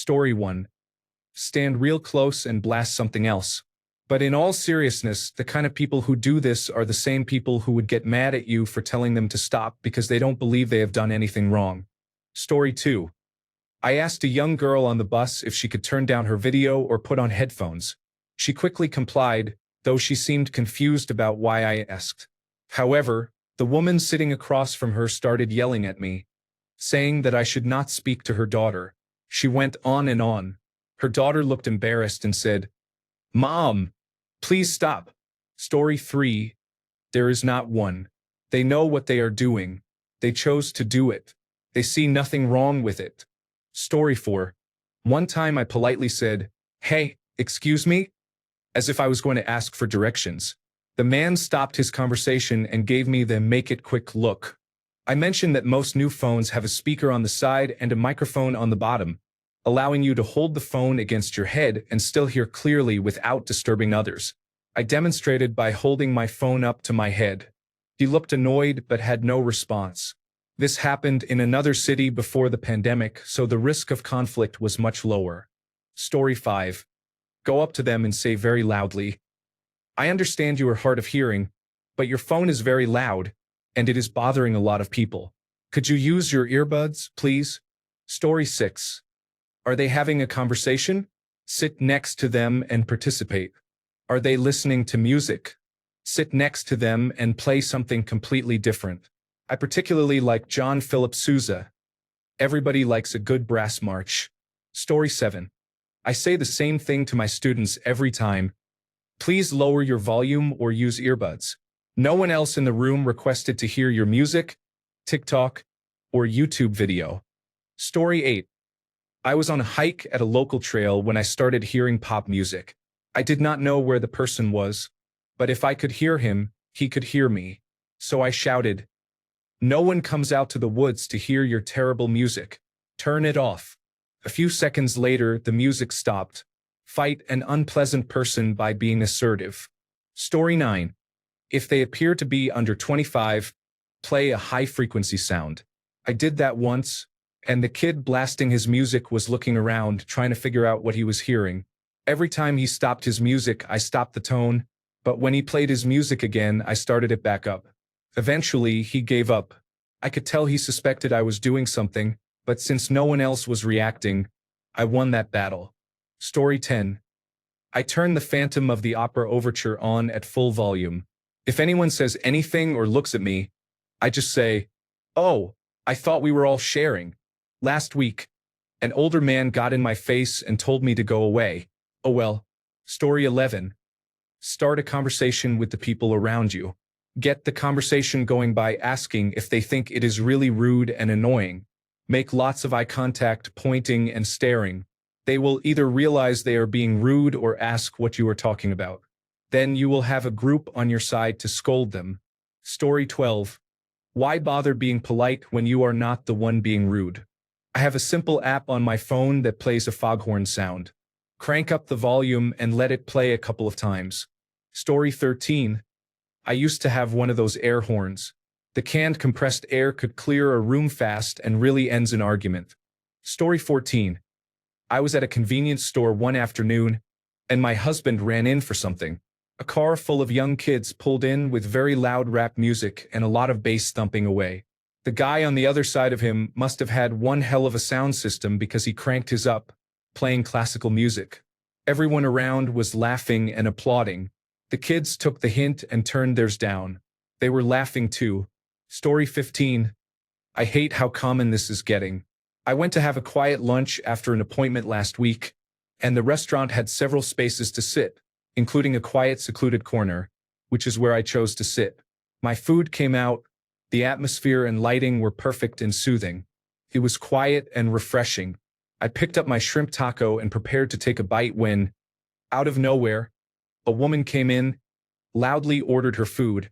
Story 1. Stand real close and blast something else. But in all seriousness, the kind of people who do this are the same people who would get mad at you for telling them to stop because they don't believe they have done anything wrong. Story 2. I asked a young girl on the bus if she could turn down her video or put on headphones. She quickly complied, though she seemed confused about why I asked. However, the woman sitting across from her started yelling at me, saying that I should not speak to her daughter. She went on and on. Her daughter looked embarrassed and said, "Mom, please stop." Story 3. There is not one. They know what they are doing. They chose to do it. They see nothing wrong with it. Story 4. One time I politely said, "Hey, excuse me?" as if I was going to ask for directions. The man stopped his conversation and gave me the make it quick look. I mentioned that most new phones have a speaker on the side and a microphone on the bottom, allowing you to hold the phone against your head and still hear clearly without disturbing others. I demonstrated by holding my phone up to my head. He looked annoyed but had no response. This happened in another city before the pandemic, so the risk of conflict was much lower. Story 5. Go up to them and say very loudly, "I understand you are hard of hearing, but your phone is very loud, and it is bothering a lot of people. Could you use your earbuds, please?" Story 6. Are they having a conversation? Sit next to them and participate. Are they listening to music? Sit next to them and play something completely different. I particularly like John Philip Sousa. Everybody likes a good brass march. Story 7. I say the same thing to my students every time. Please lower your volume or use earbuds. No one else in the room requested to hear your music, TikTok, or YouTube video. Story 8. I was on a hike at a local trail when I started hearing pop music. I did not know where the person was, but if I could hear him, he could hear me. So I shouted, "No one comes out to the woods to hear your terrible music. Turn it off." A few seconds later, the music stopped. Fight an unpleasant person by being assertive. Story 9. If they appear to be under 25, play a high-frequency sound. I did that once, and the kid blasting his music was looking around, trying to figure out what he was hearing. Every time he stopped his music, I stopped the tone, but when he played his music again, I started it back up. Eventually, he gave up. I could tell he suspected I was doing something, but since no one else was reacting, I won that battle. Story 10. I turned the Phantom of the Opera overture on at full volume. If anyone says anything or looks at me, I just say, "Oh, I thought we were all sharing." Last week, an older man got in my face and told me to go away. Oh well. Story 11. Start a conversation with the people around you. Get the conversation going by asking if they think it is really rude and annoying. Make lots of eye contact, pointing and staring. They will either realize they are being rude or ask what you are talking about. Then you will have a group on your side to scold them. Story 12. Why bother being polite when you are not the one being rude? I have a simple app on my phone that plays a foghorn sound. Crank up the volume and let it play a couple of times. Story 13. I used to have one of those air horns. The canned compressed air could clear a room fast and really ends an argument. Story 14. I was at a convenience store one afternoon, and my husband ran in for something. A car full of young kids pulled in with very loud rap music and a lot of bass thumping away. The guy on the other side of him must have had one hell of a sound system because he cranked his up, playing classical music. Everyone around was laughing and applauding. The kids took the hint and turned theirs down. They were laughing too. Story 15. I hate how common this is getting. I went to have a quiet lunch after an appointment last week, and the restaurant had several spaces to sit, including a quiet, secluded corner, which is where I chose to sit. My food came out. The atmosphere and lighting were perfect and soothing. It was quiet and refreshing. I picked up my shrimp taco and prepared to take a bite when, out of nowhere, a woman came in, loudly ordered her food,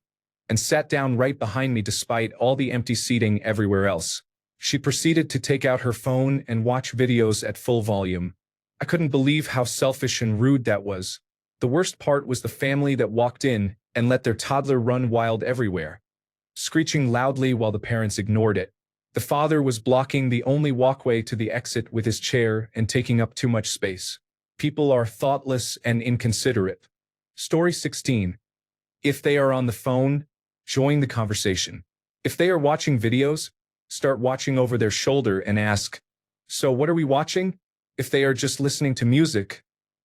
and sat down right behind me despite all the empty seating everywhere else. She proceeded to take out her phone and watch videos at full volume. I couldn't believe how selfish and rude that was. The worst part was the family that walked in and let their toddler run wild everywhere, screeching loudly while the parents ignored it. The father was blocking the only walkway to the exit with his chair and taking up too much space. People are thoughtless and inconsiderate. Story 16. If they are on the phone, join the conversation. If they are watching videos, start watching over their shoulder and ask, "So what are we watching?" If they are just listening to music,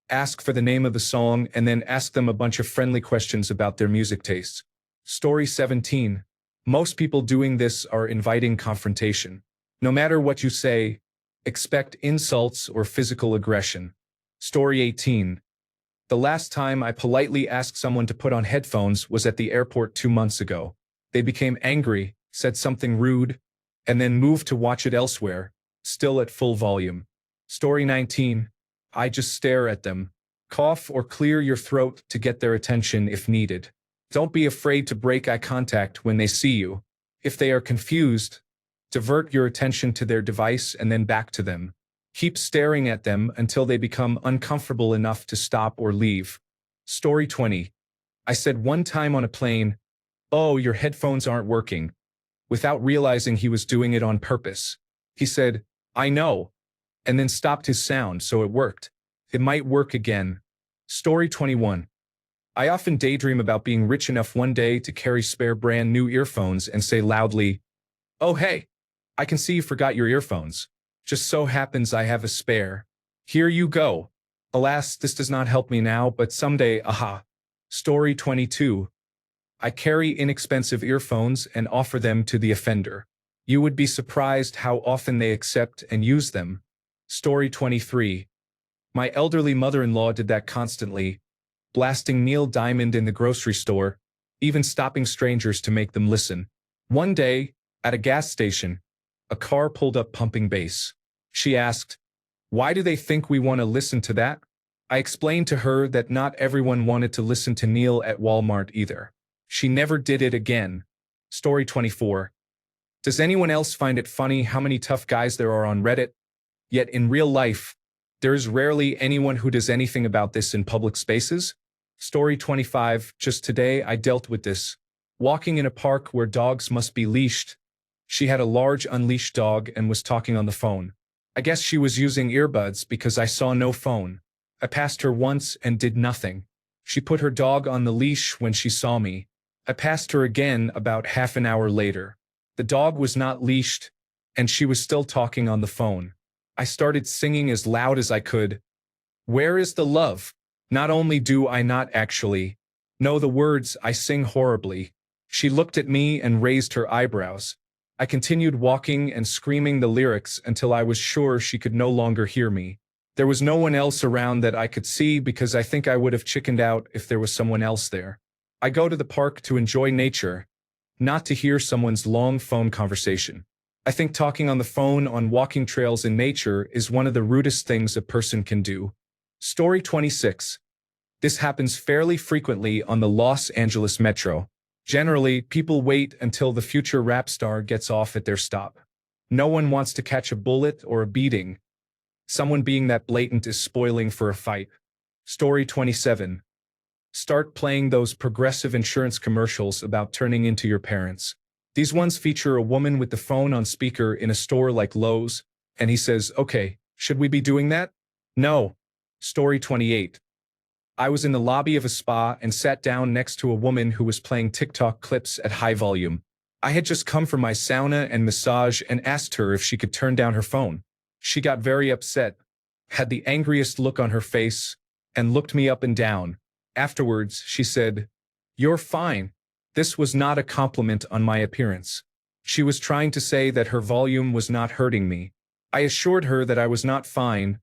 ask for the name of the song and then ask them a bunch of friendly questions about their music tastes. Story 17. Most people doing this are inviting confrontation. No matter what you say, expect insults or physical aggression. Story 18. The last time I politely asked someone to put on headphones was at the airport 2 months ago. They became angry, said something rude, and then moved to watch it elsewhere, still at full volume. Story 19. I just stare at them. Cough or clear your throat to get their attention if needed. Don't be afraid to break eye contact when they see you. If they are confused, divert your attention to their device and then back to them. Keep staring at them until they become uncomfortable enough to stop or leave. Story 20. I said one time on a plane, "Oh, your headphones aren't working," without realizing he was doing it on purpose. He said, "I know," and then stopped his sound, so it worked. It might work again. Story 21. I often daydream about being rich enough one day to carry spare brand new earphones and say loudly, "Oh hey, I can see you forgot your earphones. Just so happens I have a spare. Here you go." Alas, this does not help me now, but someday, aha. Story 22. I carry inexpensive earphones and offer them to the offender. You would be surprised how often they accept and use them. Story 23. My elderly mother-in-law did that constantly, blasting Neil Diamond in the grocery store, even stopping strangers to make them listen. One day, at a gas station, a car pulled up pumping bass. She asked, "Why do they think we want to listen to that?" I explained to her that not everyone wanted to listen to Neil at Walmart either. She never did it again. Story 24. Does anyone else find it funny how many tough guys there are on Reddit? Yet in real life, there is rarely anyone who does anything about this in public spaces. Story 25. Just today I dealt with this. Walking in a park where dogs must be leashed. She had a large unleashed dog and was talking on the phone. I guess she was using earbuds because I saw no phone. I passed her once and did nothing. She put her dog on the leash when she saw me. I passed her again about half an hour later. The dog was not leashed, and she was still talking on the phone. I started singing as loud as I could. Where is the love? Not only do I not actually know the words, I sing horribly. She looked at me and raised her eyebrows. I continued walking and screaming the lyrics until I was sure she could no longer hear me. There was no one else around that I could see because I think I would have chickened out if there was someone else there. I go to the park to enjoy nature, not to hear someone's long phone conversation. I think talking on the phone on walking trails in nature is one of the rudest things a person can do. Story 26. This happens fairly frequently on the Los Angeles Metro. Generally, people wait until the future rap star gets off at their stop. No one wants to catch a bullet or a beating. Someone being that blatant is spoiling for a fight. Story 27. Start playing those progressive insurance commercials about turning into your parents. These ones feature a woman with the phone on speaker in a store like Lowe's, and he says, "Okay, should we be doing that?" No. Story 28. I was in the lobby of a spa and sat down next to a woman who was playing TikTok clips at high volume. I had just come from my sauna and massage and asked her if she could turn down her phone. She got very upset, had the angriest look on her face, and looked me up and down. Afterwards, she said, "You're fine." This was not a compliment on my appearance. She was trying to say that her volume was not hurting me. I assured her that I was not fine,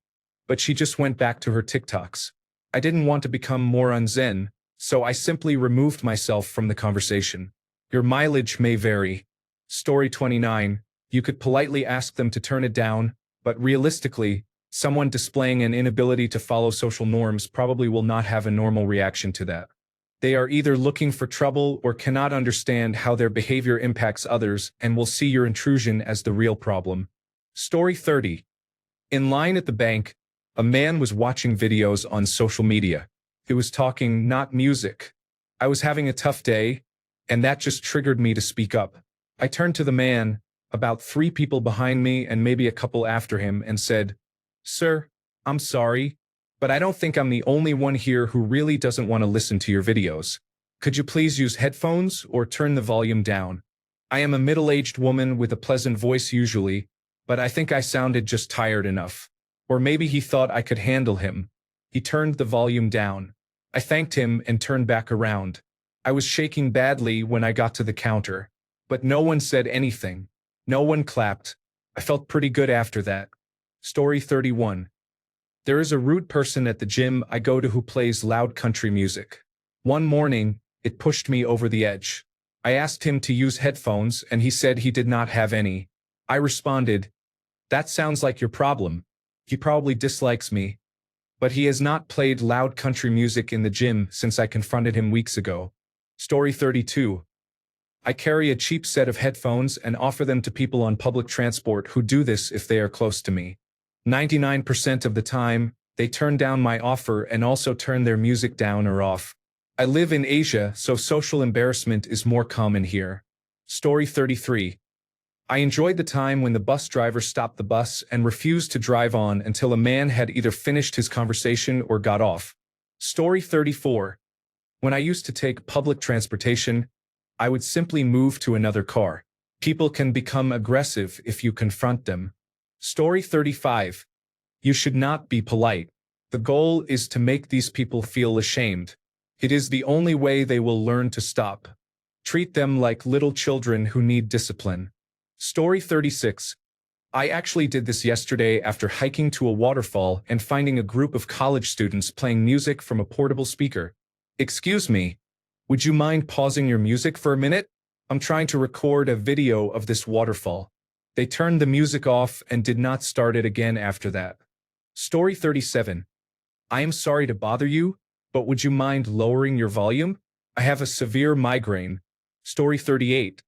but she just went back to her TikToks. I didn't want to become more unzen, so I simply removed myself from the conversation. Your mileage may vary. Story 29. You could politely ask them to turn it down, but realistically, someone displaying an inability to follow social norms probably will not have a normal reaction to that. They are either looking for trouble or cannot understand how their behavior impacts others and will see your intrusion as the real problem. Story 30. In line at the bank, a man was watching videos on social media. He was talking, not music. I was having a tough day, and that just triggered me to speak up. I turned to the man, about 3 people behind me and maybe a couple after him, and said, "Sir, I'm sorry, but I don't think I'm the only one here who really doesn't want to listen to your videos. Could you please use headphones or turn the volume down? I am a middle-aged woman with a pleasant voice usually, but I think I sounded just tired enough." Or maybe he thought I could handle him. He turned the volume down. I thanked him and turned back around. I was shaking badly when I got to the counter, but no one said anything. No one clapped. I felt pretty good after that. Story 31. There is a rude person at the gym I go to who plays loud country music. One morning, it pushed me over the edge. I asked him to use headphones and he said he did not have any. I responded, "That sounds like your problem. He probably dislikes me." But he has not played loud country music in the gym since I confronted him weeks ago. Story 32. I carry a cheap set of headphones and offer them to people on public transport who do this if they are close to me. 99% of the time, they turn down my offer and also turn their music down or off. I live in Asia, so social embarrassment is more common here. Story 33. I enjoyed the time when the bus driver stopped the bus and refused to drive on until a man had either finished his conversation or got off. Story 34. When I used to take public transportation, I would simply move to another car. People can become aggressive if you confront them. Story 35. You should not be polite. The goal is to make these people feel ashamed. It is the only way they will learn to stop. Treat them like little children who need discipline. Story 36. I actually did this yesterday after hiking to a waterfall and finding a group of college students playing music from a portable speaker. "Excuse me, would you mind pausing your music for a minute? I'm trying to record a video of this waterfall." They turned the music off and did not start it again after that. Story 37. I am sorry to bother you, but would you mind lowering your volume? I have a severe migraine. Story 38.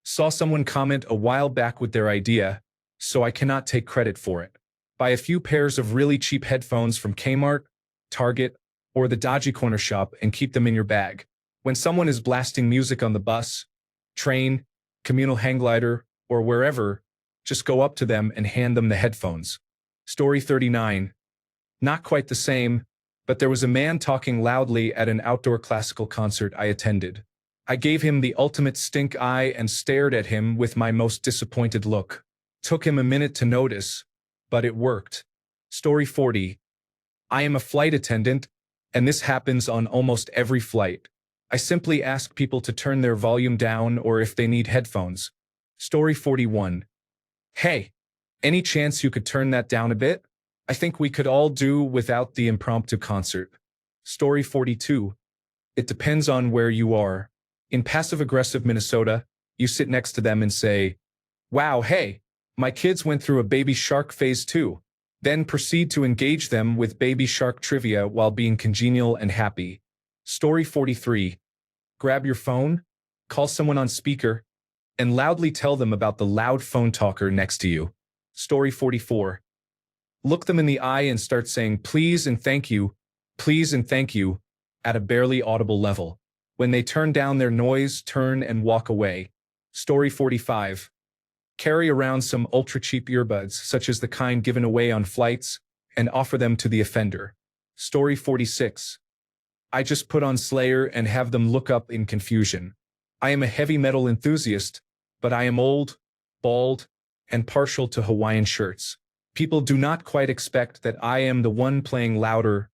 Saw someone comment a while back with their idea, so I cannot take credit for it. Buy a few pairs of really cheap headphones from Kmart, Target, or the dodgy corner shop and keep them in your bag. When someone is blasting music on the bus, train, communal hang glider, or wherever, just go up to them and hand them the headphones. Story 39. Not quite the same, but there was a man talking loudly at an outdoor classical concert I attended. I gave him the ultimate stink eye and stared at him with my most disappointed look. Took him a minute to notice, but it worked. Story 40. I am a flight attendant, and this happens on almost every flight. I simply ask people to turn their volume down or if they need headphones. Story 41. Hey, any chance you could turn that down a bit? I think we could all do without the impromptu concert. Story 42. It depends on where you are. In passive-aggressive Minnesota, you sit next to them and say, "Wow, hey, my kids went through a baby shark phase too." Then proceed to engage them with baby shark trivia while being congenial and happy. Story 43. Grab your phone, call someone on speaker, and loudly tell them about the loud phone talker next to you. Story 44. Look them in the eye and start saying please and thank you at a barely audible level. When they turn down their noise, turn and walk away. Story 45. Carry around some ultra-cheap earbuds, such as the kind given away on flights, and offer them to the offender. Story 46. I just put on Slayer and have them look up in confusion. I am a heavy metal enthusiast, but I am old, bald, and partial to Hawaiian shirts. People do not quite expect that I am the one playing louder,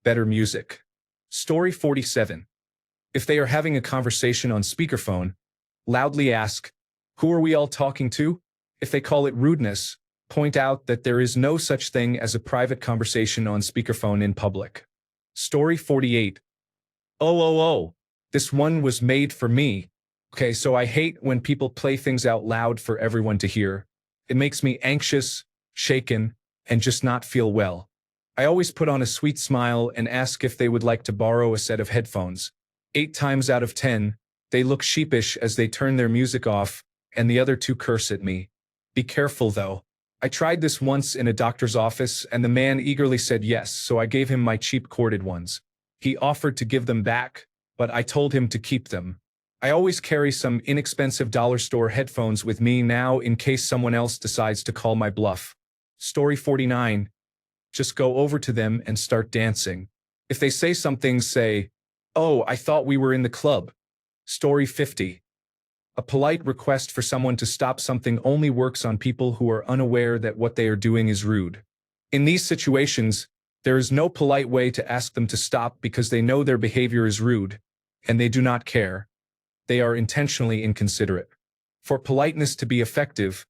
better music. Story 47. If they are having a conversation on speakerphone, loudly ask, "Who are we all talking to?" If they call it rudeness, point out that there is no such thing as a private conversation on speakerphone in public. Story 48. Oh, this one was made for me. Okay, so I hate when people play things out loud for everyone to hear. It makes me anxious, shaken, and just not feel well. I always put on a sweet smile and ask if they would like to borrow a set of headphones. 8 times out of 10, they look sheepish as they turn their music off, and the other 2 curse at me. Be careful though. I tried this once in a doctor's office and the man eagerly said yes, so I gave him my cheap corded ones. He offered to give them back, but I told him to keep them. I always carry some inexpensive dollar store headphones with me now in case someone else decides to call my bluff. Story 49. Just go over to them and start dancing. If they say something, say, "Oh, I thought we were in the club." Story 50. A polite request for someone to stop something only works on people who are unaware that what they are doing is rude. In these situations, there is no polite way to ask them to stop because they know their behavior is rude, and they do not care. They are intentionally inconsiderate. For politeness to be effective,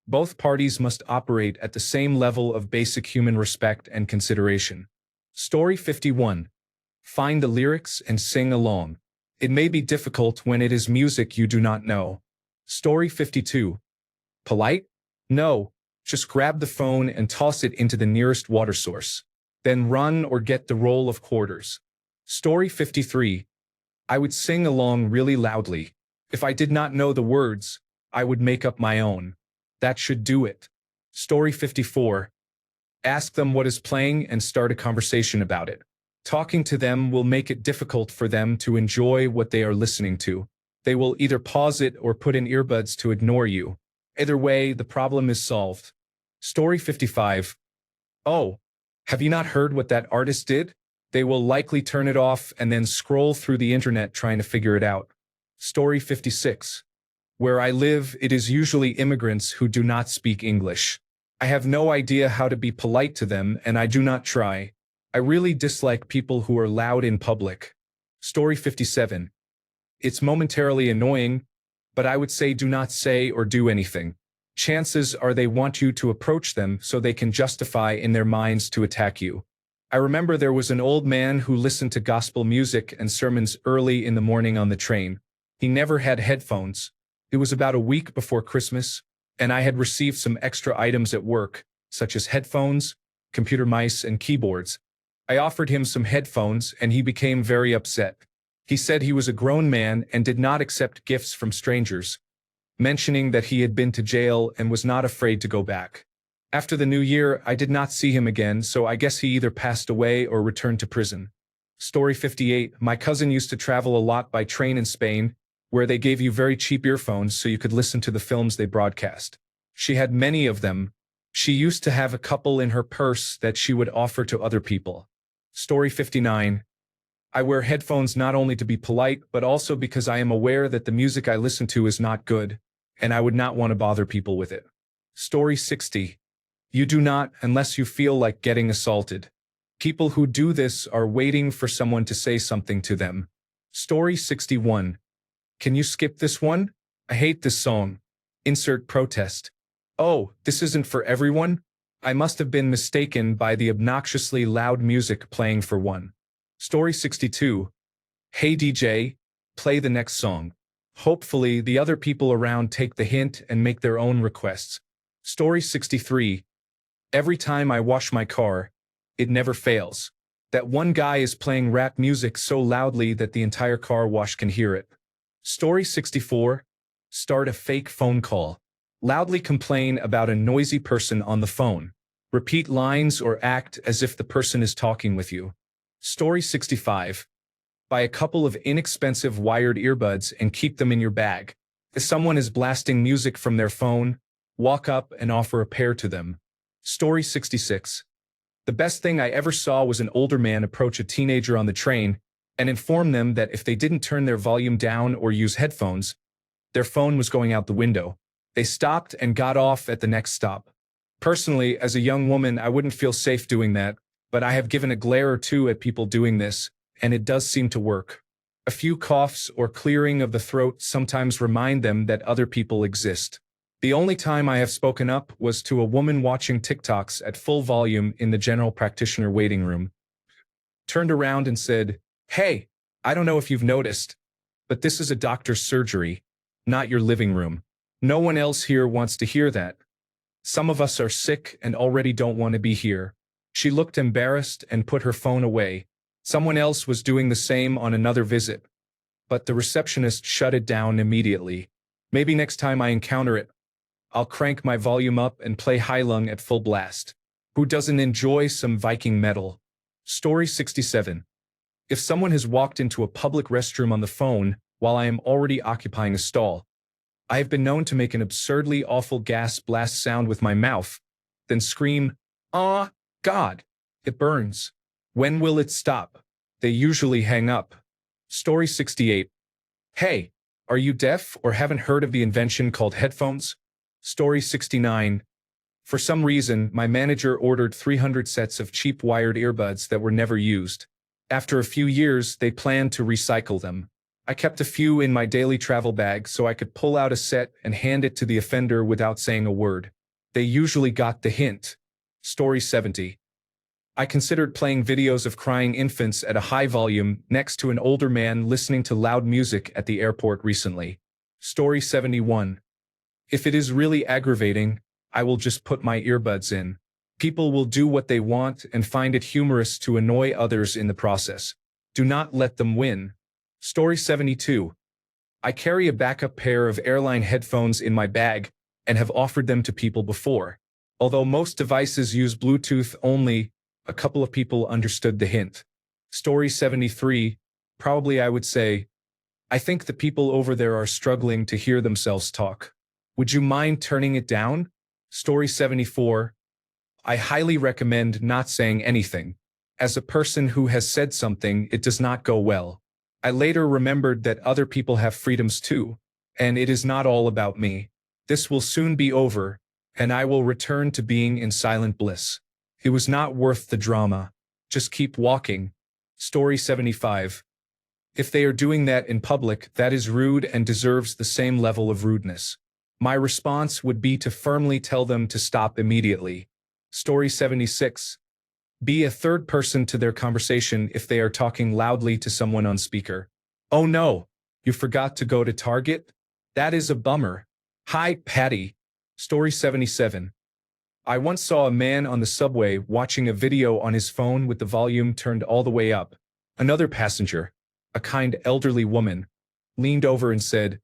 both parties must operate at the same level of basic human respect and consideration. Story 51. Find the lyrics and sing along. It may be difficult when it is music you do not know. Story 52. Polite? No, just grab the phone and toss it into the nearest water source. Then run or get the roll of quarters. Story 53. I would sing along really loudly. If I did not know the words, I would make up my own. That should do it. Story 54. Ask them what is playing and start a conversation about it. Talking to them will make it difficult for them to enjoy what they are listening to. They will either pause it or put in earbuds to ignore you. Either way, the problem is solved. Story 55. Oh, have you not heard what that artist did? They will likely turn it off and then scroll through the internet trying to figure it out. Story 56. Where I live, it is usually immigrants who do not speak English. I have no idea how to be polite to them, and I do not try. I really dislike people who are loud in public. Story 57. It's momentarily annoying, but I would say do not say or do anything. Chances are they want you to approach them so they can justify in their minds to attack you. I remember there was an old man who listened to gospel music and sermons early in the morning on the train. He never had headphones. It was about a week before Christmas, and I had received some extra items at work, such as headphones, computer mice, and keyboards. I offered him some headphones, and he became very upset. He said he was a grown man and did not accept gifts from strangers, mentioning that he had been to jail and was not afraid to go back. After the new year, I did not see him again, so I guess he either passed away or returned to prison. Story 58. My cousin used to travel a lot by train in Spain, where they gave you very cheap earphones so you could listen to the films they broadcast. She had many of them. She used to have a couple in her purse that she would offer to other people. Story 59. I wear headphones not only to be polite, but also because I am aware that the music I listen to is not good, and I would not want to bother people with it. Story 60. You do not unless you feel like getting assaulted. People who do this are waiting for someone to say something to them. Story 61. Can you skip this one? I hate this song. Insert protest. Oh, this isn't for everyone? I must have been mistaken by the obnoxiously loud music playing for one. Story 62. Hey DJ, play the next song. Hopefully, the other people around take the hint and make their own requests. Story 63. Every time I wash my car, it never fails. That one guy is playing rap music so loudly that the entire car wash can hear it. Story 64. Start a fake phone call. Loudly complain about a noisy person on the phone. Repeat lines or act as if the person is talking with you. Story 65. Buy a couple of inexpensive wired earbuds and keep them in your bag. If someone is blasting music from their phone, walk up and offer a pair to them. Story 66. The best thing I ever saw was an older man approach a teenager on the train and inform them that if they didn't turn their volume down or use headphones, their phone was going out the window. They stopped and got off at the next stop. Personally, as a young woman, I wouldn't feel safe doing that, but I have given a glare or two at people doing this, and it does seem to work. A few coughs or clearing of the throat sometimes remind them that other people exist. The only time I have spoken up was to a woman watching TikToks at full volume in the general practitioner waiting room. Turned around and said, "Hey, I don't know if you've noticed, but this is a doctor's surgery, not your living room. No one else here wants to hear that. Some of us are sick and already don't want to be here." She looked embarrassed and put her phone away. Someone else was doing the same on another visit, but the receptionist shut it down immediately. Maybe next time I encounter it, I'll crank my volume up and play High Lung at full blast. Who doesn't enjoy some Viking metal? Story 67. If someone has walked into a public restroom on the phone, while I am already occupying a stall. I have been known to make an absurdly awful gas blast sound with my mouth, then scream, "Ah, God! It burns. When will it stop?" They usually hang up. Story 68. Hey, are you deaf or haven't heard of the invention called headphones? Story 69. For some reason, my manager ordered 300 sets of cheap wired earbuds that were never used. After a few years, they planned to recycle them. I kept a few in my daily travel bag so I could pull out a set and hand it to the offender without saying a word. They usually got the hint. Story 70. I considered playing videos of crying infants at a high volume next to an older man listening to loud music at the airport recently. Story 71. If it is really aggravating, I will just put my earbuds in. People will do what they want and find it humorous to annoy others in the process. Do not let them win. Story 72. I carry a backup pair of airline headphones in my bag and have offered them to people before. Although most devices use Bluetooth only, a couple of people understood the hint. Story 73. Probably I would say, I think the people over there are struggling to hear themselves talk. Would you mind turning it down? Story 74. I highly recommend not saying anything. As a person who has said something, it does not go well. I later remembered that other people have freedoms too, and it is not all about me. This will soon be over, and I will return to being in silent bliss. It was not worth the drama. Just keep walking. Story 75. If they are doing that in public, that is rude and deserves the same level of rudeness. My response would be to firmly tell them to stop immediately. Story 76. Be a third person to their conversation if they are talking loudly to someone on speaker. Oh no, you forgot to go to Target? That is a bummer. Hi, Patty. Story 77. I once saw a man on the subway watching a video on his phone with the volume turned all the way up. Another passenger, a kind elderly woman, leaned over and said,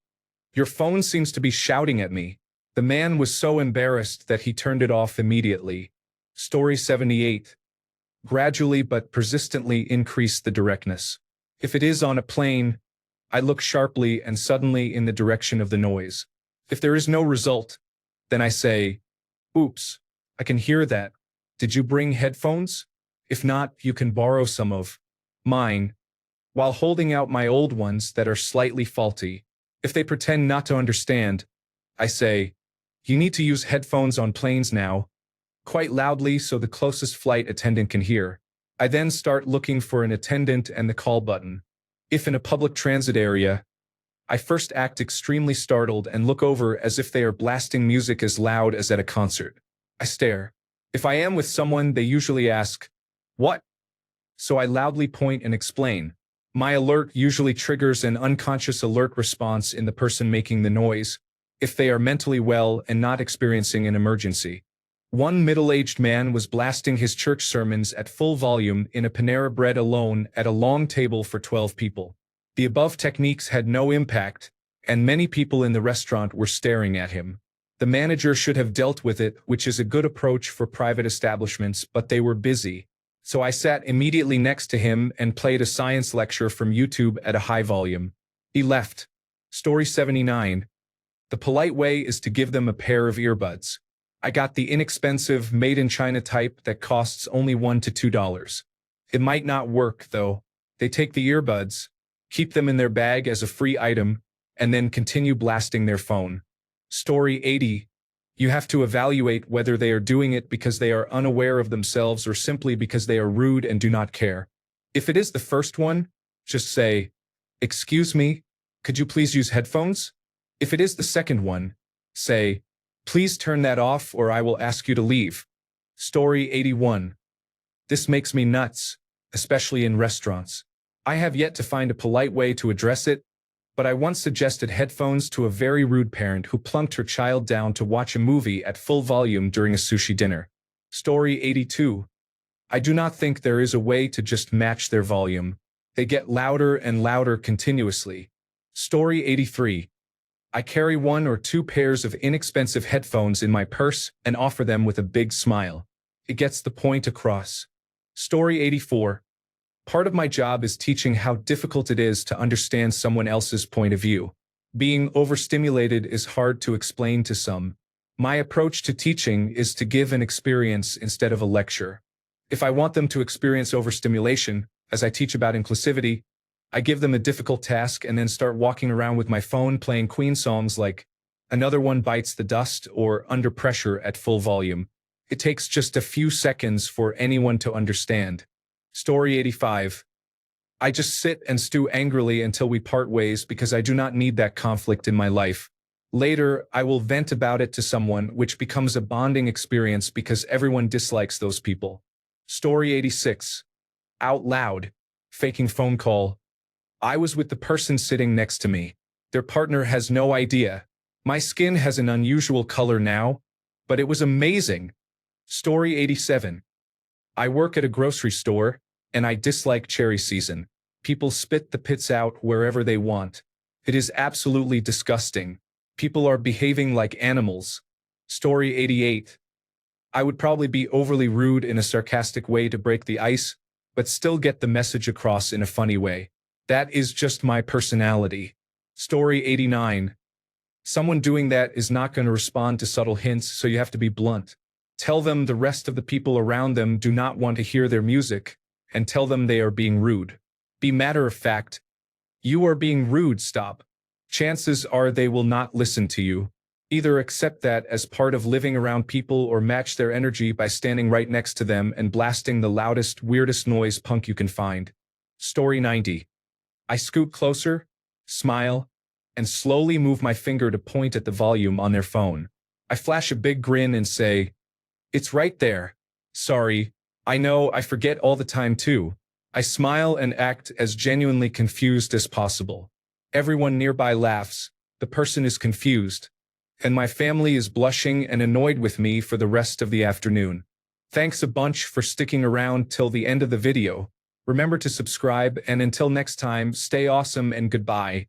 "Your phone seems to be shouting at me." The man was so embarrassed that he turned it off immediately. Story 78. Gradually but persistently increase the directness. If it is on a plane, I look sharply and suddenly in the direction of the noise. If there is no result, then I say, "Oops, I can hear that. Did you bring headphones? If not, you can borrow some of mine," while holding out my old ones that are slightly faulty. If they pretend not to understand, I say, "You need to use headphones on planes now," quite loudly so the closest flight attendant can hear. I then start looking for an attendant and the call button. If in a public transit area, I first act extremely startled and look over as if they are blasting music as loud as at a concert. I stare. If I am with someone, they usually ask, "What?" So I loudly point and explain. My alert usually triggers an unconscious alert response in the person making the noise, if they are mentally well and not experiencing an emergency. One middle-aged man was blasting his church sermons at full volume in a Panera Bread alone at a long table for 12 people. The above techniques had no impact, and many people in the restaurant were staring at him. The manager should have dealt with it, which is a good approach for private establishments, but they were busy. So I sat immediately next to him and played a science lecture from YouTube at a high volume. He left. Story 79. The polite way is to give them a pair of earbuds. I got the inexpensive, made-in-China type that costs only $1 to $2. It might not work, though. They take the earbuds, keep them in their bag as a free item, and then continue blasting their phone. Story 80. You have to evaluate whether they are doing it because they are unaware of themselves or simply because they are rude and do not care. If it is the first one, just say, "Excuse me, could you please use headphones?" If it is the second one, say, "Please turn that off or I will ask you to leave." Story 81. This makes me nuts, especially in restaurants. I have yet to find a polite way to address it, but I once suggested headphones to a very rude parent who plunked her child down to watch a movie at full volume during a sushi dinner. Story 82. I do not think there is a way to just match their volume. They get louder and louder continuously. Story 83. I carry 1 or 2 pairs of inexpensive headphones in my purse and offer them with a big smile. It gets the point across. Story 84. Part of my job is teaching how difficult it is to understand someone else's point of view. Being overstimulated is hard to explain to some. My approach to teaching is to give an experience instead of a lecture. If I want them to experience overstimulation, as I teach about inclusivity, I give them a difficult task and then start walking around with my phone playing Queen songs like Another One Bites the Dust or Under Pressure at full volume. It takes just a few seconds for anyone to understand. Story 85. I just sit and stew angrily until we part ways because I do not need that conflict in my life. Later, I will vent about it to someone, which becomes a bonding experience because everyone dislikes those people. Story 86. Out loud. Faking phone call. I was with the person sitting next to me. Their partner has no idea. My skin has an unusual color now, but it was amazing. Story 87. I work at a grocery store, and I dislike cherry season. People spit the pits out wherever they want. It is absolutely disgusting. People are behaving like animals. Story 88. I would probably be overly rude in a sarcastic way to break the ice, but still get the message across in a funny way. That is just my personality. Story 89. Someone doing that is not going to respond to subtle hints, so you have to be blunt. Tell them the rest of the people around them do not want to hear their music, and tell them they are being rude. Be matter of fact. You are being rude, stop. Chances are they will not listen to you. Either accept that as part of living around people or match their energy by standing right next to them and blasting the loudest, weirdest noise punk you can find. Story 90. I scoot closer, smile, and slowly move my finger to point at the volume on their phone. I flash a big grin and say, "It's right there. Sorry, I know I forget all the time too." I smile and act as genuinely confused as possible. Everyone nearby laughs, the person is confused, and my family is blushing and annoyed with me for the rest of the afternoon. Thanks a bunch for sticking around till the end of the video. Remember to subscribe, and until next time, stay awesome and goodbye.